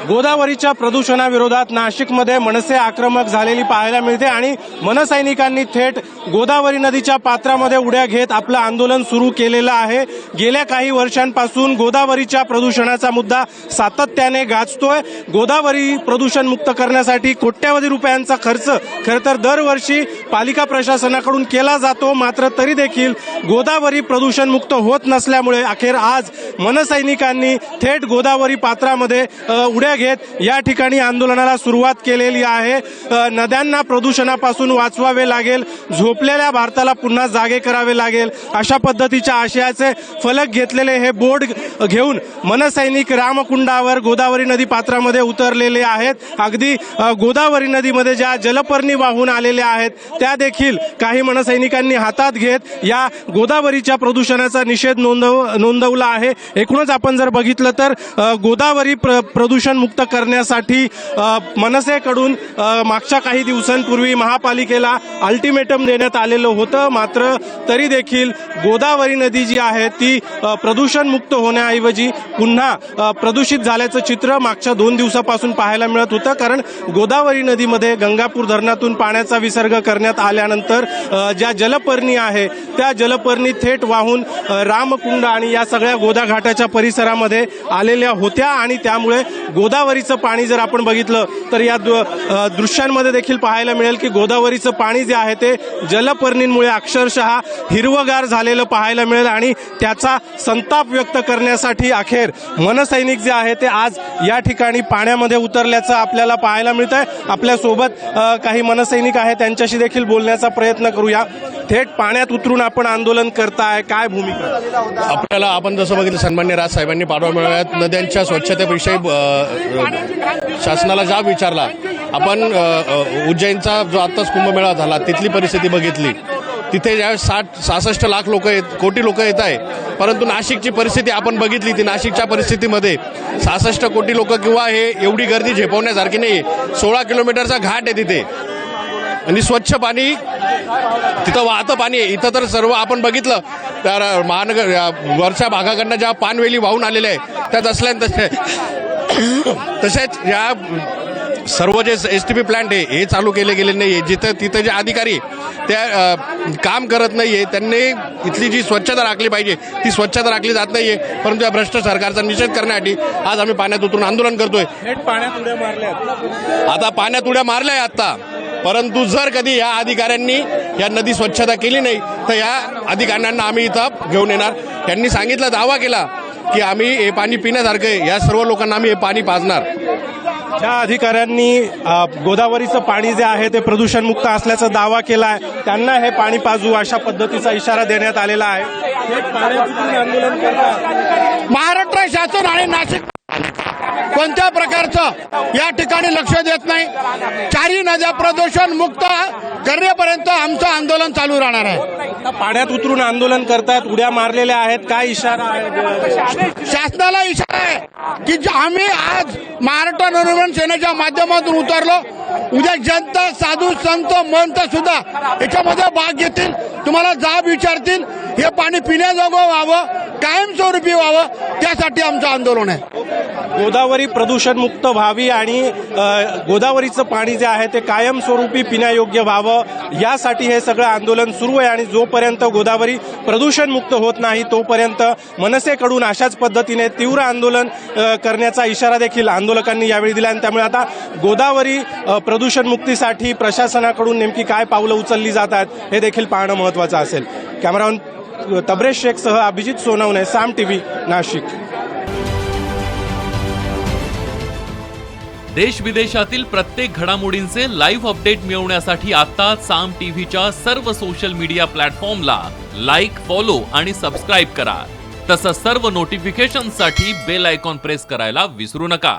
गोदावरीच्या प्रदूषणाविरोधात नाशिकमध्ये मनसे आक्रमक झालेली पाहायला मिळते आणि मनसैनिकांनी थेट गोदावरी नदीच्या पात्रामध्ये उड्या घेत आपलं आंदोलन सुरू केलेलं आहे। गेल्या काही वर्षांपासून गोदावरीच्या प्रदूषणाचा मुद्दा सातत्याने गाजतोय। गोदावरी प्रदूषण मुक्त करण्यासाठी कोट्यवधी रुपयांचा खर्च खरं तर दरवर्षी पालिका प्रशासनाकडून केला जातो, मात्र तरी देखील गोदावरी प्रदूषण मुक्त होत नसल्यामुळे अखेर आज मनसैनिकांनी थेट गोदावरी पात्रामध्ये उड्या घेत या ठिकाणी आंदोलनाला सुरुवात केलेली आहे। नद्यांना प्रदूषणापासून वाचवावे लागेल, झोपलेल्या भारताला पुन्हा जागे करावे लागेल, अशा पद्धतीच्या आशयाचे फलक घेतलेले हे बोर्ड घेऊन मनसैनिक रामकुंडावर गोदावरी नदी पात्रामध्ये उतरलेले आहेत। अगदी गोदावरी नदीमध्ये ज्या जलपर्णी वाहून आलेल्या आहेत त्या देखील काही मनसैनिकांनी हातात घेत या गोदावरीच्या प्रदूषणाचा निषेध नोंदवला आहे। एकूणच आपण जर बघितलं तर गोदावरी प्रदूषण मुक्त करण्यासाठी मनसेकडून मागच्या काही दिवसांपूर्वी महापालिकेला अल्टिमेटम देण्यात आलेलं होतं, मात्र तरी देखील गोदावरी नदी जी आहे ती प्रदूषण मुक्त होण्याऐवजी पुन्हा प्रदूषित झाल्याचं चित्र मागच्या 2 दिवसापासून पाहायला मिळत होतं। कारण गोदावरी नदीमध्ये गंगापूर धरणातून पाण्याचा विसर्ग करण्यात आल्यानंतर ज्या जलपर्णी आहे त्या जलपर्णी थेट वाहून रामकुंड आणि या सगळ्या गोदाघाटाच्या परिसरामध्ये आलेल्या होत्या आणि त्यामुळे गोदावरीचं पाणी जर आपण बघितलं तर या दृश्यांमध्ये देखील पाहायला मिळेल की गोदावरीचं पाणी जे आहे ते जलपर्णींमुळे अक्षरशः हिरवगार झालेलं पाहायला मिळेल आणि त्याचा संताप व्यक्त करण्यासाठी अखेर मनसैनिक जे आहे ते आज या ठिकाणी पाण्यामध्ये उतरल्याचं आपल्याला पाहायला मिळत आहे। आपल्यासोबत काही मनसैनिक आहेत, त्यांच्याशी देखील बोलण्याचा प्रयत्न करूया। थेट पाण्यात उतरून आपण आंदोलन करताय, काय भूमिका आपण जसं बघितलं सन्माननीय राज साहेबांनी पाडवा मेळाव्यात नद्यांच्या स्वच्छतेविषयी शासनाला जाब विचारला। आपण उज्जैनचा जो आत्ताच कुंभमेळा झाला तिथली परिस्थिती बघितली, तिथे ज्यावेळेस 60-66 लाख कोटी लोक येत आहे, परंतु नाशिकची परिस्थिती आपण बघितली ती नाशिकच्या परिस्थितीमध्ये 66 कोटी लोक किंवा हे एवढी गर्दी झेपवण्यासारखी नाही। 16 किलोमीटरचा घाट आहे तिथे आणि स्वच्छ पाणी तिथं वाहतं पाणी आहे। इथं तर सर्व आपण बघितलं तर महानगर वरच्या भागाकडनं ज्या पानवेली वाहून आलेल्या आहे त्या तसेच या सर्व जे STP प्लांट आहे हे चालू केले गेले नाहीये। तिथे जे अधिकारी त्या काम करत नाहीये, त्यांनी इथली जी स्वच्छता राखली पाहिजे ती स्वच्छता राखली जात नाहीये। परंतु या भ्रष्ट सरकारचा निषेध करण्यासाठी आज आम्ही पाण्यात उतरून आंदोलन करतोय। पाण्यात उड्या मारल्या, आता पाण्यात उड्या मारल्याय आता, परंतु जर कधी या अधिकाऱ्यांनी या नदी स्वच्छता केली नाही तर या अधिकाऱ्यांना आम्ही इथं घेऊन येणार। त्यांनी सांगितलं, दावा केला की आम्ही हे पाणी पिण्यासारखं आहे, या सर्व लोकांना आम्ही हे पाणी पाजणार। ज्या अधिकाऱ्यांनी गोदावरीचं पाणी जे आहे ते प्रदूषण मुक्त असल्याचा दावा केला आहे त्यांना हे पाणी पाजू अशा पद्धतीचा इशारा देण्यात आलेला आहे। आंदोलन करतात महाराष्ट्र शासन आणि नाशिक कोणत्या प्रकारचं या ठिकाणी लक्ष देत नाही। चारही नद्या प्रदूषण मुक्त करण्यापर्यंत आमचं आंदोलन चालू राहणार आहे। पाण्यात उतरून आंदोलन करतात, उड्या मारलेल्या आहेत, काय इशारा आहे? शासनाला इशारा आहे की आम्ही आज महाराष्ट्र नवनिर्माण सेनेच्या माध्यमातून उतरलो, उद्या जनता, साधू, संत, महंत सुद्धा याच्यामध्ये भाग घेतील, तुम्हाला जाब विचारतील। हे पाणी पिण्याजोगं व्हावं, कायमस्वरूपी व्हावं, त्यासाठी आमचं आंदोलन आहे। गोदावरी प्रदूषण मुक्त व्हावी आणि गोदावरीचं पाणी जे आहे ते कायमस्वरूपी पिण्यायोग्य व्हावं यासाठी हे सगळं आंदोलन सुरू आहे आणि जोपर्यंत गोदावरी प्रदूषण मुक्त होत नाही तोपर्यंत मनसेकडून अशाच पद्धतीने तीव्र आंदोलन करण्याचा इशारा देखील आंदोलकांनी यावेळी दिला। आणि त्यामुळे आता गोदावरी प्रदूषण मुक्तीसाठी प्रशासनाकडून नेमकी काय पावलं उचलली जात आहेत हे देखील पाहणं महत्त्वाचं असेल। कॅमेरामन तबरेज शेखसह अभिजित सोनवणे, साम टीव्ही, नाशिक। देश विदेशातील प्रत्येक घडामोडींचे लाईव्ह अपडेट मिळवण्यासाठी आता साम टीव्हीच्या सर्व सोशल मीडिया प्लॅटफॉर्मला लाईक, फॉलो आणि सबस्क्राईब करा। तसंच सर्व नोटिफिकेशनसाठी बेल आयकॉन प्रेस करायला विसरू नका।